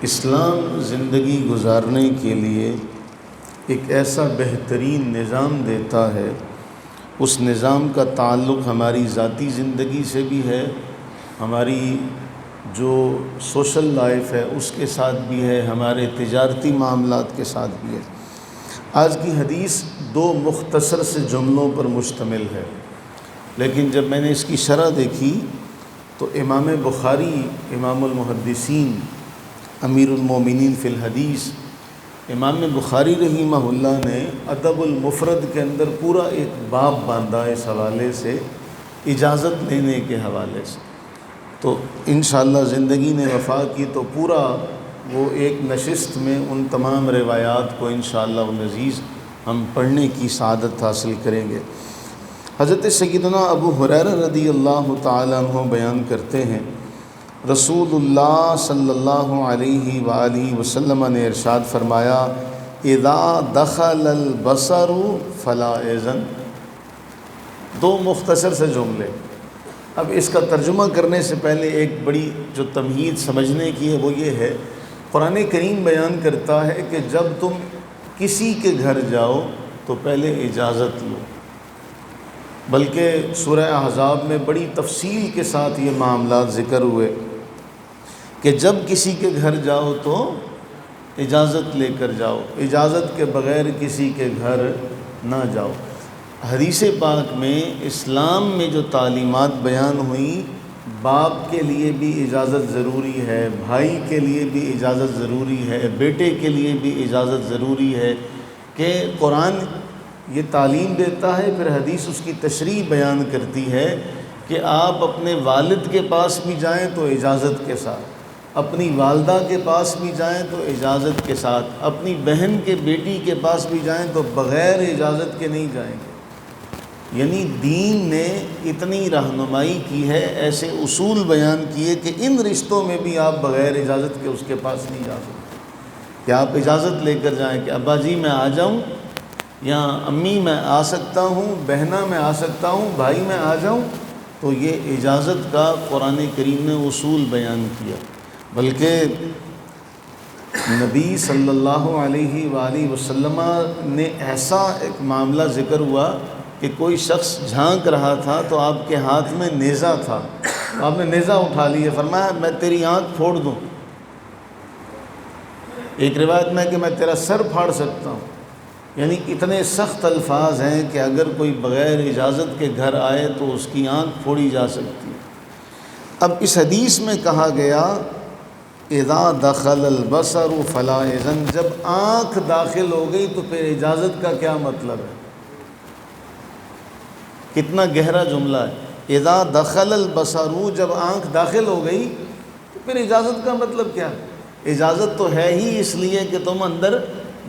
اسلام زندگی گزارنے کے لیے ایک ایسا بہترین نظام دیتا ہے، اس نظام کا تعلق ہماری ذاتی زندگی سے بھی ہے، ہماری جو سوشل لائف ہے اس کے ساتھ بھی ہے، ہمارے تجارتی معاملات کے ساتھ بھی ہے۔ آج کی حدیث دو مختصر سے جملوں پر مشتمل ہے، لیکن جب میں نے اس کی شرح دیکھی تو امام بخاری، امام المحدثین، امیر المومنین فی الحدیث، امام بخاری رحمہ اللہ نے ادب المفرد کے اندر پورا ایک باب باندھا اس حوالے سے، اجازت لینے کے حوالے سے۔ تو انشاءاللہ زندگی نے وفا کی تو پورا وہ ایک نشست میں ان تمام روایات کو انشاءاللہ العزیز ہم پڑھنے کی سعادت حاصل کریں گے۔ حضرت سیدنا ابو ہریرہ رضی اللہ تعالیٰ عنہ بیان کرتے ہیں، رسول اللہ صلی اللہ علیہ وآلہ وسلم نے ارشاد فرمایا، اذا دخل البصر فلا اذن۔ دو مختصر سے جملے۔ اب اس کا ترجمہ کرنے سے پہلے ایک بڑی جو تمہید سمجھنے کی ہے وہ یہ ہے، قرآن کریم بیان کرتا ہے کہ جب تم کسی کے گھر جاؤ تو پہلے اجازت لو، بلکہ سورہ احزاب میں بڑی تفصیل کے ساتھ یہ معاملات ذکر ہوئے کہ جب کسی کے گھر جاؤ تو اجازت لے کر جاؤ، اجازت کے بغیر کسی کے گھر نہ جاؤ۔ حدیث پاک میں اسلام میں جو تعلیمات بیان ہوئیں، باپ کے لیے بھی اجازت ضروری ہے، بھائی کے لیے بھی اجازت ضروری ہے، بیٹے کے لیے بھی اجازت ضروری ہے، کہ قرآن یہ تعلیم دیتا ہے، پھر حدیث اس کی تشریح بیان کرتی ہے کہ آپ اپنے والد کے پاس بھی جائیں تو اجازت کے ساتھ، اپنی والدہ کے پاس بھی جائیں تو اجازت کے ساتھ، اپنی بہن کے بیٹی کے پاس بھی جائیں تو بغیر اجازت کے نہیں جائیں گے۔ یعنی دین نے اتنی رہنمائی کی ہے، ایسے اصول بیان کیے کہ ان رشتوں میں بھی آپ بغیر اجازت کے اس کے پاس نہیں جا سکتے، کہ آپ اجازت لے کر جائیں کہ ابا جی میں آ جاؤں، یا امی میں آ سکتا ہوں، بہنہ میں آ سکتا ہوں، بھائی میں آ جاؤں۔ تو یہ اجازت کا قرآن کریم نے اصول بیان کیا، بلکہ نبی صلی اللہ علیہ وآلہ وسلم نے ایسا ایک معاملہ ذکر ہوا کہ کوئی شخص جھانک رہا تھا تو آپ کے ہاتھ میں نیزہ تھا، آپ نے نیزہ اٹھا لیا، فرمایا میں تیری آنکھ پھوڑ دوں۔ ایک روایت میں کہ میں تیرا سر پھاڑ سکتا ہوں۔ یعنی اتنے سخت الفاظ ہیں کہ اگر کوئی بغیر اجازت کے گھر آئے تو اس کی آنکھ پھوڑی جا سکتی ہے۔ اب اس حدیث میں کہا گیا اذا دخل البصر فلا اذن، جب آنکھ داخل ہو گئی تو پھر اجازت کا کیا مطلب ہے؟ کتنا گہرا جملہ ہے، اذا دخل البصر، جب آنکھ داخل ہو گئی تو پھر اجازت کا مطلب کیا ہے؟ اجازت تو ہے ہی اس لیے کہ تم اندر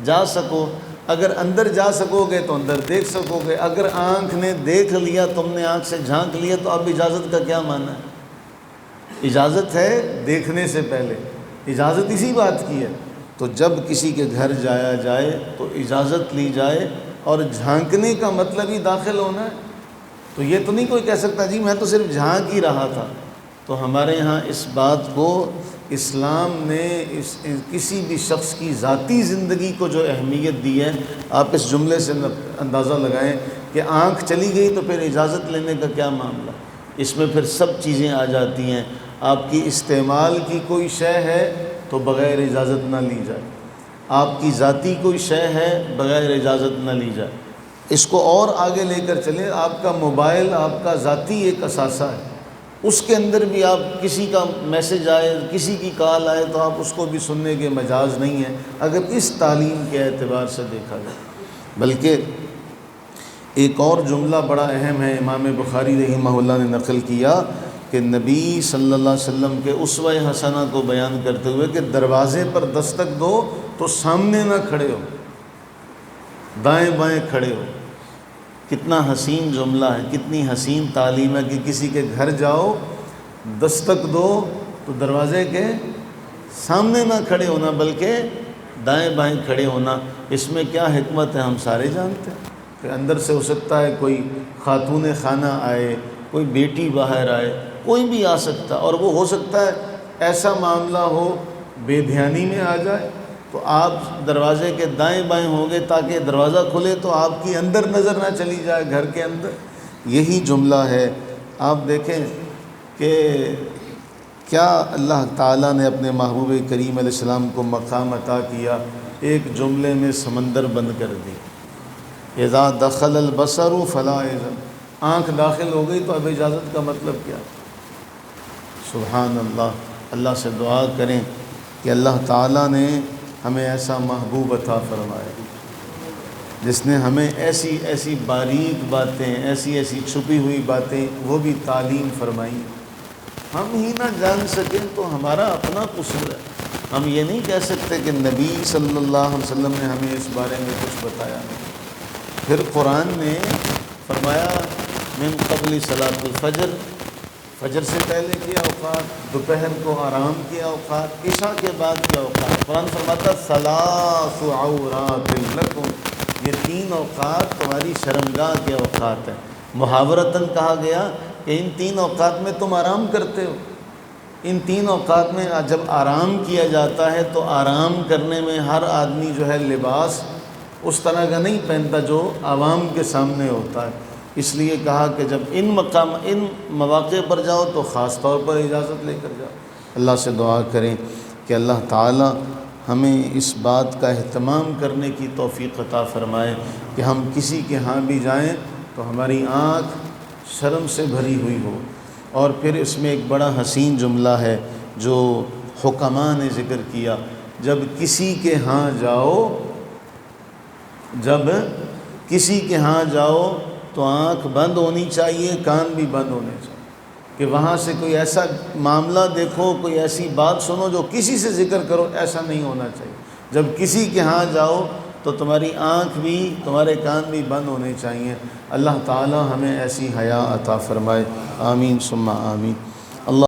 جا سکو، اگر اندر جا سکو گے تو اندر دیکھ سکو گے، اگر آنکھ نے دیکھ لیا، تم نے آنکھ سے جھانک لیا، تو اب اجازت کا کیا معنی ہے؟ اجازت ہے دیکھنے سے پہلے، اجازت اسی بات کی ہے۔ تو جب کسی کے گھر جایا جائے تو اجازت لی جائے، اور جھانکنے کا مطلب ہی داخل ہونا ہے۔ تو یہ تو نہیں کوئی کہہ سکتا جی میں تو صرف جھانک ہی رہا تھا۔ تو ہمارے ہاں اس بات کو اسلام نے کسی بھی شخص کی ذاتی زندگی کو جو اہمیت دی ہے، آپ اس جملے سے اندازہ لگائیں کہ آنکھ چلی گئی تو پھر اجازت لینے کا کیا معاملہ؟ اس میں پھر سب چیزیں آ جاتی ہیں۔ آپ کی استعمال کی کوئی شے ہے تو بغیر اجازت نہ لی جائے، آپ کی ذاتی کوئی شے ہے بغیر اجازت نہ لی جائے۔ اس کو اور آگے لے کر چلیں، آپ کا موبائل آپ کا ذاتی ایک اثاثہ ہے، اس کے اندر بھی آپ کسی کا میسج آئے، کسی کی کال آئے تو آپ اس کو بھی سننے کے مجاز نہیں ہیں، اگر اس تعلیم کے اعتبار سے دیکھا جائے۔ بلکہ ایک اور جملہ بڑا اہم ہے، امام بخاری رحمہ اللہ نے نقل کیا کہ نبی صلی اللہ علیہ وسلم کے اسوہ حسنہ کو بیان کرتے ہوئے کہ دروازے پر دستک دو تو سامنے نہ کھڑے ہو، دائیں بائیں کھڑے ہو۔ کتنا حسین جملہ ہے، کتنی حسین تعلیم ہے کہ کسی کے گھر جاؤ، دستک دو تو دروازے کے سامنے نہ کھڑے ہونا بلکہ دائیں بائیں کھڑے ہونا۔ اس میں کیا حکمت ہے ہم سارے جانتے ہیں کہ اندر سے ہو سکتا ہے کوئی خاتون خانہ آئے، کوئی بیٹی باہر آئے، کوئی بھی آ سکتا، اور وہ ہو سکتا ہے ایسا معاملہ ہو بے دھیانی میں آ جائے تو آپ دروازے کے دائیں بائیں ہوں گے تاکہ دروازہ کھلے تو آپ کی اندر نظر نہ چلی جائے گھر کے اندر. یہی جملہ ہے. آپ دیکھیں کہ کیا اللہ تعالیٰ نے اپنے محبوب کریم علیہ السلام کو مقام عطا کیا، ایک جملے میں سمندر بند کر دی. اذا دخل البصر فلا اذن، آنکھ داخل ہو گئی تو اب اجازت کا مطلب کیا؟ سبحان اللہ. اللہ سے دعا کریں کہ اللہ تعالیٰ نے ہمیں ایسا محبوب عطا فرمایا جس نے ہمیں ایسی ایسی باریک باتیں، ایسی ایسی چھپی ہوئی باتیں وہ بھی تعلیم فرمائی. ہم ہی نہ جان سکیں تو ہمارا اپنا قصور ہے. ہم یہ نہیں کہہ سکتے کہ نبی صلی اللہ علیہ وسلم نے ہمیں اس بارے میں کچھ بتایا نہیں. پھر قرآن نے فرمایا من قبل صلاۃ الفجر، فجر سے پہلے کے اوقات، دوپہر کو آرام کے اوقات، عشاء کے بعد کے اوقات. قرآن فرماتا ثلاث عورات لکم، یہ 3 اوقات تمہاری شرمگاہ کے اوقات ہیں. محاورتاً کہا گیا کہ ان 3 اوقات میں تم آرام کرتے ہو. ان 3 اوقات میں جب آرام کیا جاتا ہے تو آرام کرنے میں ہر آدمی جو ہے لباس اس طرح کا نہیں پہنتا جو عوام کے سامنے ہوتا ہے. اس لیے کہا کہ جب ان مواقع پر جاؤ تو خاص طور پر اجازت لے کر جاؤ. اللہ سے دعا کریں کہ اللہ تعالی ہمیں اس بات کا اہتمام کرنے کی توفیق عطا فرمائے کہ ہم کسی کے ہاں بھی جائیں تو ہماری آنکھ شرم سے بھری ہوئی ہو. اور پھر اس میں ایک بڑا حسین جملہ ہے جو حکماء نے ذکر کیا، جب کسی کے ہاں جاؤ تو آنکھ بند ہونی چاہیے، کان بھی بند ہونے چاہیے کہ وہاں سے کوئی ایسا معاملہ دیکھو، کوئی ایسی بات سنو جو کسی سے ذکر کرو، ایسا نہیں ہونا چاہیے. جب کسی کے ہاں جاؤ تو تمہاری آنکھ بھی، تمہارے کان بھی بند ہونے چاہیے. اللہ تعالی ہمیں ایسی حیا عطا فرمائے. آمین ثم آمین.